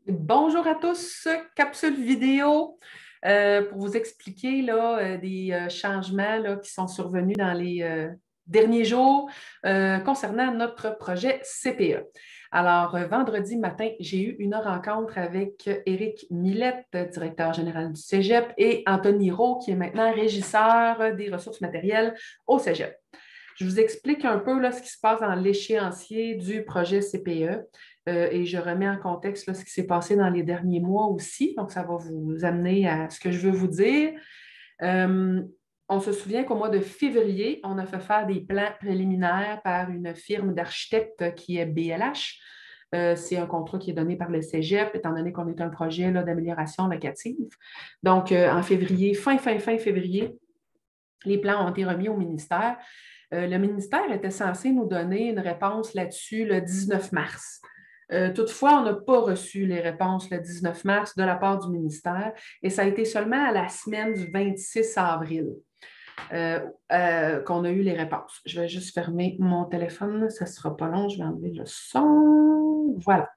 Bonjour à tous, capsule vidéo pour vous expliquer là, des changements là, qui sont survenus dans les derniers jours concernant notre projet CPE. Alors, vendredi matin, j'ai eu une rencontre avec Éric Millette, directeur général du Cégep, et Anthony Rowe, qui est maintenant régisseur des ressources matérielles au Cégep. Je vous explique un peu là, ce qui se passe dans l'échéancier du projet CPE et je remets en contexte là, ce qui s'est passé dans les derniers mois aussi. Donc, ça va vous amener à ce que je veux vous dire. Euh, on se souvient qu'au mois de février, on a fait faire des plans préliminaires par une firme d'architectes qui est BLH. C'est un contrat qui est donné par le Cégep, étant donné qu'on est un projet d'amélioration locative. Donc, en février, fin février, les plans ont été remis au ministère. Le ministère était censé nous donner une réponse là-dessus le 19 mars. Toutefois, on n'a pas reçu les réponses le 19 mars de la part du ministère et ça a été seulement à la semaine du 26 avril qu'on a eu les réponses. Je vais juste fermer mon téléphone, ça ne sera pas long, je vais enlever le son. Voilà.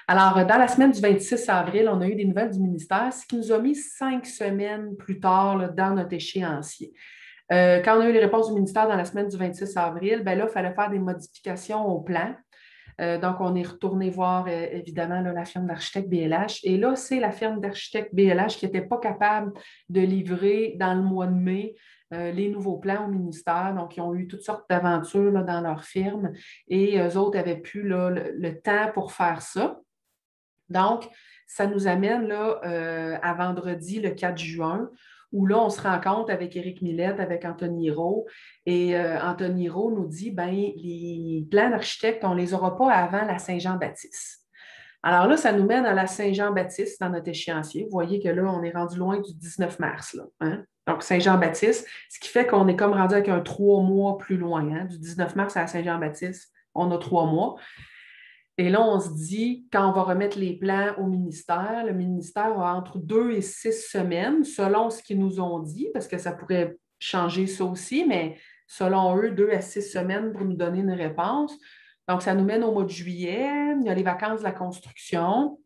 Alors, dans la semaine du 26 avril, on a eu des nouvelles du ministère, ce qui nous a mis 5 semaines plus tard là, dans notre échéancier. Quand on a eu les réponses du ministère dans la semaine du 26 avril, ben là, il fallait faire des modifications au plan. Donc, on est retourné voir évidemment là, la firme d'architecte BLH. Et là, c'est la firme d'architecte BLH qui n'était pas capable de livrer dans le mois de mai les nouveaux plans au ministère. Donc, ils ont eu toutes sortes d'aventures là, dans leur firme et eux autres avaient plus là, le temps pour faire ça. Donc, ça nous amène là, à vendredi, le 4 juin, où là, on se rencontre avec Éric Millette, avec Anthony Rowe. Et Anthony Rowe nous dit, ben les plans d'architecte, on ne les aura pas avant la Saint-Jean-Baptiste. Alors là, ça nous mène à la Saint-Jean-Baptiste dans notre échéancier. Vous voyez que là, on est rendu loin du 19 mars. Là, hein? Donc, Saint-Jean-Baptiste, ce qui fait qu'on est comme rendu avec un 3 mois plus loin. Hein? Du 19 mars à Saint-Jean-Baptiste, on a 3 mois. Et là, on se dit, quand on va remettre les plans au ministère, le ministère a entre 2 et 6 semaines, selon ce qu'ils nous ont dit, parce que ça pourrait changer ça aussi, mais selon eux, 2 à 6 semaines pour nous donner une réponse. Donc, ça nous mène au mois de juillet, il y a les vacances de la construction,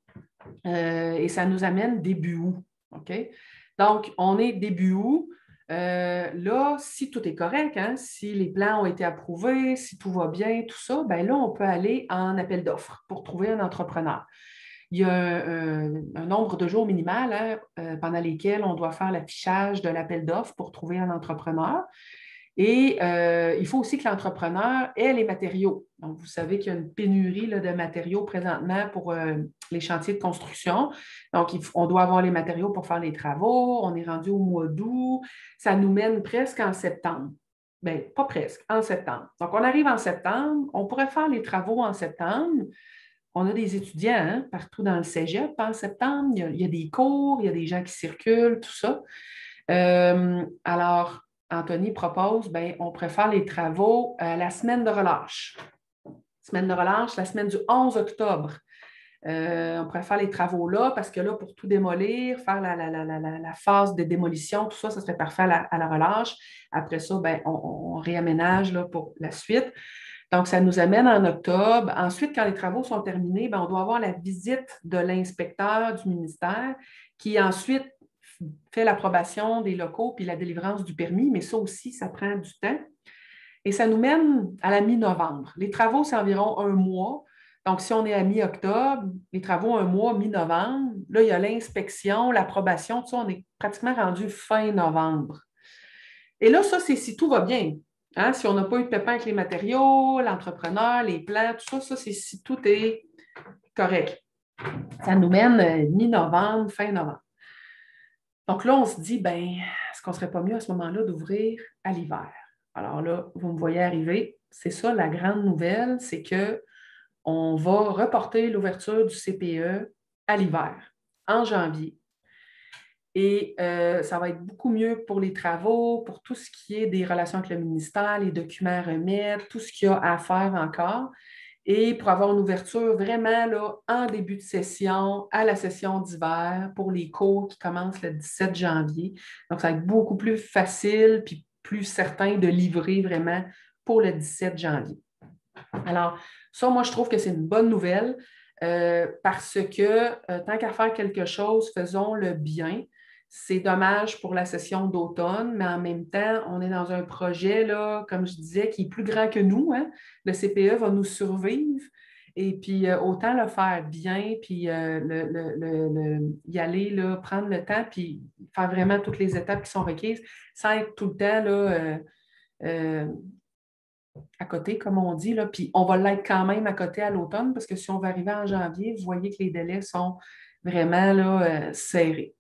et ça nous amène début août. OK? Donc, on est début août. Là, si tout est correct, hein, si les plans ont été approuvés, si tout va bien, tout ça, ben là, on peut aller en appel d'offres pour trouver un entrepreneur. Il y a un nombre de jours minimal hein, pendant lesquels on doit faire l'affichage de l'appel d'offres pour trouver un entrepreneur. Et il faut aussi que l'entrepreneur ait les matériaux. Donc, vous savez qu'il y a une pénurie là, de matériaux présentement pour les chantiers de construction. Donc, on doit avoir les matériaux pour faire les travaux. On est rendu au mois d'août. Ça nous mène presque en septembre. Bien, pas presque, en septembre. Donc, on arrive en septembre. On pourrait faire les travaux en septembre. On a des étudiants hein, partout dans le cégep en septembre. Il y a des cours, il y a des gens qui circulent, tout ça. Alors, Anthony propose, ben, on préfère les travaux la semaine de relâche. Semaine de relâche, la semaine du 11 octobre. On préfère les travaux là parce que là, pour tout démolir, faire la phase de démolition, tout ça, ça serait parfait à la relâche. Après ça, ben, on réaménage là, pour la suite. Donc, ça nous amène en octobre. Ensuite, quand les travaux sont terminés, ben, on doit avoir la visite de l'inspecteur du ministère qui ensuite fait l'approbation des locaux puis la délivrance du permis, mais ça aussi, ça prend du temps. Et ça nous mène à la mi-novembre. Les travaux, c'est environ un mois. Donc, si on est à mi-octobre, les travaux, un mois, mi-novembre, là, il y a l'inspection, l'approbation, tout ça, on est pratiquement rendu fin novembre. Et là, ça, c'est si tout va bien. Hein? Si on n'a pas eu de pépin avec les matériaux, l'entrepreneur, les plans, tout ça, ça, c'est si tout est correct. Ça nous mène mi-novembre, fin novembre. Donc là, on se dit, ben, est-ce qu'on ne serait pas mieux à ce moment-là d'ouvrir à l'hiver? Alors là, vous me voyez arriver. C'est ça la grande nouvelle, c'est qu'on va reporter l'ouverture du CPE à l'hiver, en janvier. Et ça va être beaucoup mieux pour les travaux, pour tout ce qui est des relations avec le ministère, les documents à remettre, tout ce qu'il y a à faire encore. Et pour avoir une ouverture vraiment là, en début de session, à la session d'hiver, pour les cours qui commencent le 17 janvier. Donc, ça va être beaucoup plus facile puis plus certain de livrer vraiment pour le 17 janvier. Alors, ça, moi, je trouve que c'est une bonne nouvelle. parce que tant qu'à faire quelque chose, faisons-le bien. C'est dommage pour la session d'automne, mais en même temps, on est dans un projet, là, comme je disais, qui est plus grand que nous, hein. Le CPE va nous survivre. Et puis, autant le faire bien, puis y aller, là, prendre le temps, puis faire vraiment toutes les étapes qui sont requises, sans être tout le temps là, euh, à côté, comme on dit. Là. Puis, on va l'être quand même à côté à l'automne, parce que si on va arriver en janvier, vous voyez que les délais sont vraiment là, serrés.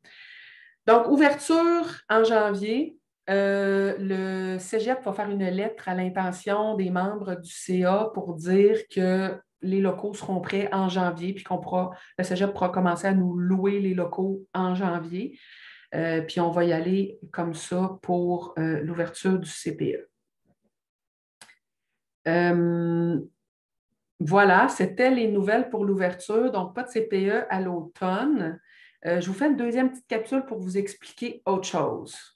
Donc, ouverture en janvier. Le Cégep va faire une lettre à l'intention des membres du CA pour dire que les locaux seront prêts en janvier, puis le Cégep pourra commencer à nous louer les locaux en janvier. Puis on va y aller comme ça pour l'ouverture du CPE. Voilà, c'était les nouvelles pour l'ouverture. Donc, pas de CPE à l'automne. Je vous fais une deuxième petite capsule pour vous expliquer autre chose.